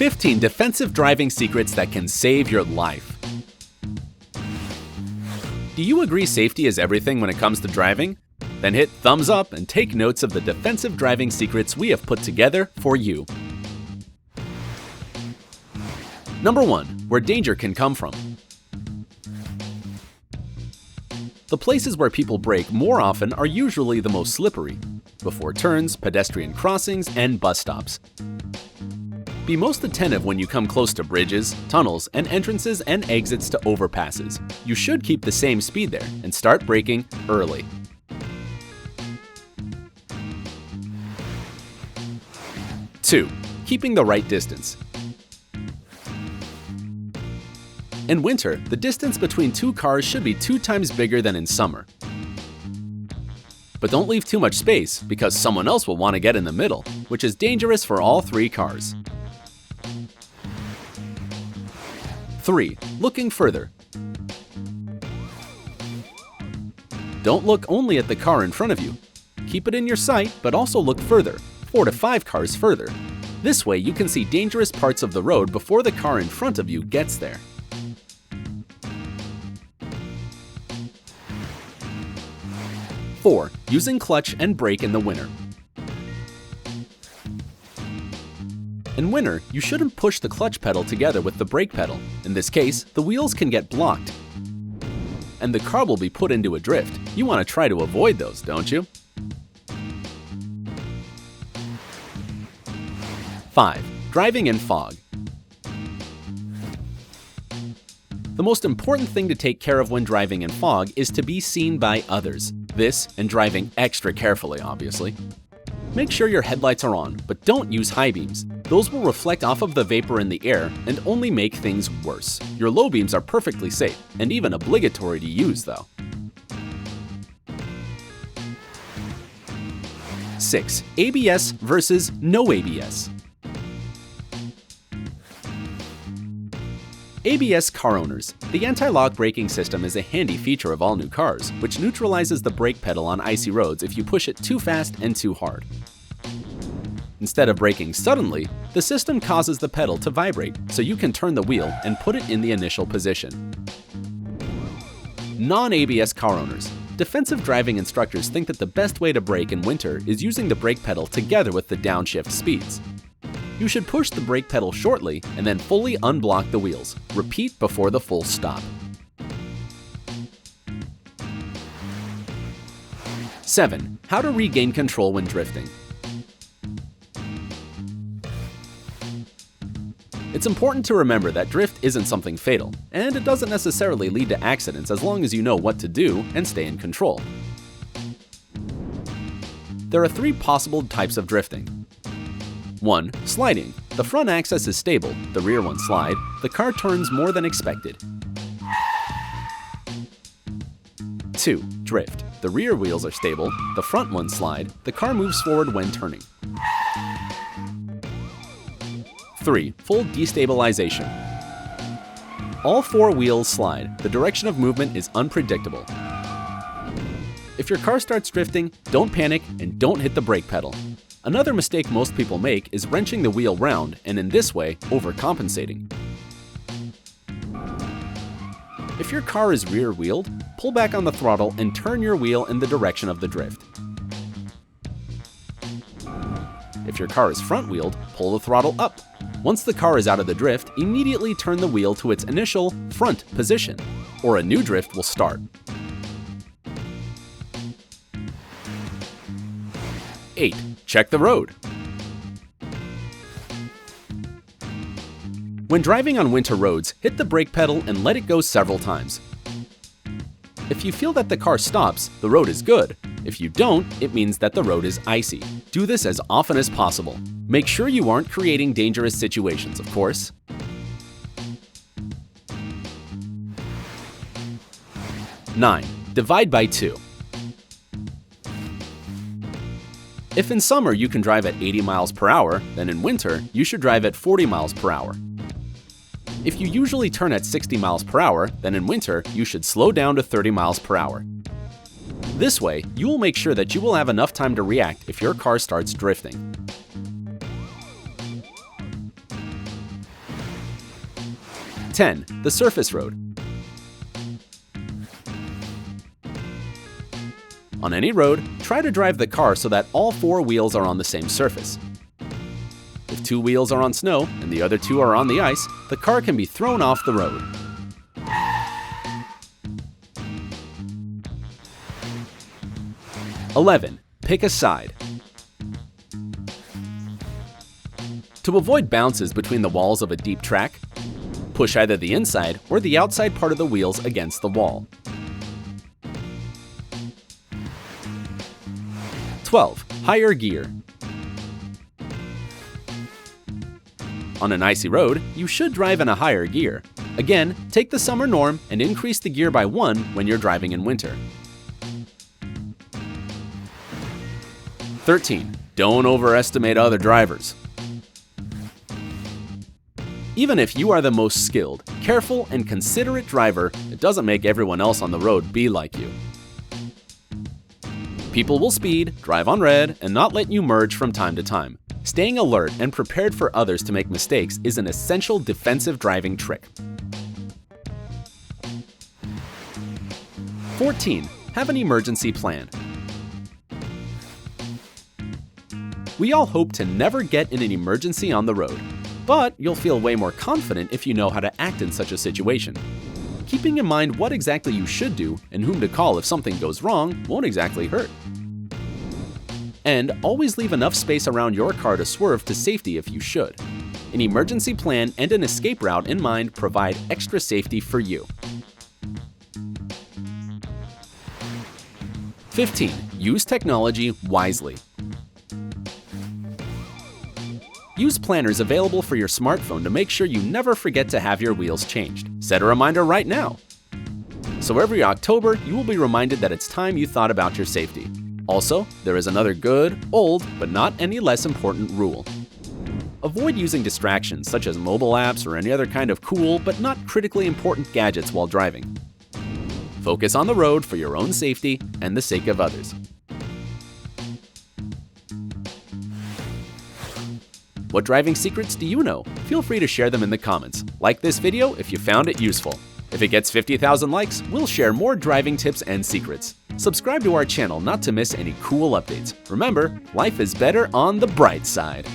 15 defensive driving secrets that can save your life. Do you agree safety is everything when it comes to driving? Then hit thumbs up and take notes of the defensive driving secrets we have put together for you. Number 1. Where danger can come from. The places where people brake more often are usually the most slippery: before turns, pedestrian crossings, and bus stops. Be most attentive when you come close to bridges, tunnels, and entrances and exits to overpasses. You should keep the same speed there and start braking early. Two, keeping the right distance. In winter, the distance between two cars should be 2 times bigger than in summer. But don't leave too much space, because someone else will want to get in the middle, which is dangerous for all 3 cars. 3. Looking further. Don't look only at the car in front of you. Keep it in your sight, but also look further, 4 to 5 cars further. This way you can see dangerous parts of the road before the car in front of you gets there. 4. Using clutch and brake in the winter. In winter, you shouldn't push the clutch pedal together with the brake pedal. In this case, the wheels can get blocked, and the car will be put into a drift. You want to try to avoid those, don't you? 5. Driving in fog. The most important thing to take care of when driving in fog is to be seen by others. This, and driving extra carefully, obviously. Make sure your headlights are on, but don't use high beams. Those will reflect off of the vapor in the air and only make things worse. Your low beams are perfectly safe, and even obligatory to use, though. 6. ABS versus no ABS. ABS car owners. The anti-lock braking system is a handy feature of all new cars, which neutralizes the brake pedal on icy roads if you push it too fast and too hard. Instead of braking suddenly, the system causes the pedal to vibrate, so you can turn the wheel and put it in the initial position. Non-ABS car owners. Defensive driving instructors think that the best way to brake in winter is using the brake pedal together with the downshift speeds. You should push the brake pedal shortly and then fully unblock the wheels. Repeat before the full stop. 7. How to regain control when drifting. It's important to remember that drift isn't something fatal, and it doesn't necessarily lead to accidents as long as you know what to do and stay in control. There are 3 possible types of drifting. 1. Sliding. The front axis is stable, the rear ones slide, the car turns more than expected. 2. Drift. The rear wheels are stable, the front ones slide, the car moves forward when turning. 3. Full destabilization. All 4 wheels slide, the direction of movement is unpredictable. If your car starts drifting, don't panic and don't hit the brake pedal. Another mistake most people make is wrenching the wheel round and in this way, overcompensating. If your car is rear-wheeled, pull back on the throttle and turn your wheel in the direction of the drift. If your car is front-wheeled, pull the throttle up. Once the car is out of the drift, immediately turn the wheel to its initial front position, or a new drift will start. 8. Check the road. When driving on winter roads, hit the brake pedal and let it go several times. If you feel that the car stops, the road is good. If you don't, it means that the road is icy. Do this as often as possible. Make sure you aren't creating dangerous situations, of course. 9. Divide by 2. If in summer you can drive at 80 miles per hour, then in winter you should drive at 40 miles per hour. If you usually turn at 60 miles per hour, then in winter you should slow down to 30 miles per hour. This way, you will make sure that you will have enough time to react if your car starts drifting. 10. The surface road. On any road, try to drive the car so that all 4 wheels are on the same surface. If 2 wheels are on snow and the other 2 are on the ice, the car can be thrown off the road. (11) Pick a side. To avoid bounces between the walls of a deep track, push either the inside or the outside part of the wheels against the wall. 12. Higher gear. On an icy road, you should drive in a higher gear. Again, take the summer norm and increase the gear by 1 when you're driving in winter. 13. Don't overestimate other drivers. Even if you are the most skilled, careful, and considerate driver, it doesn't make everyone else on the road be like you. People will speed, drive on red, and not let you merge from time to time. Staying alert and prepared for others to make mistakes is an essential defensive driving trick. 14. Have an emergency plan. We all hope to never get in an emergency on the road, but you'll feel way more confident if you know how to act in such a situation. Keeping in mind what exactly you should do and whom to call if something goes wrong won't exactly hurt. And always leave enough space around your car to swerve to safety if you should. An emergency plan and an escape route in mind provide extra safety for you. 15. Use technology wisely. Use planners available for your smartphone to make sure you never forget to have your wheels changed. Set a reminder right now. So every October, you will be reminded that it's time you thought about your safety. Also, there is another good, old, but not any less important rule. Avoid using distractions such as mobile apps or any other kind of cool but not critically important gadgets while driving. Focus on the road for your own safety and the sake of others. What driving secrets do you know? Feel free to share them in the comments. Like this video if you found it useful. If it gets 50,000 likes, we'll share more driving tips and secrets. Subscribe to our channel not to miss any cool updates. Remember, life is better on the bright side.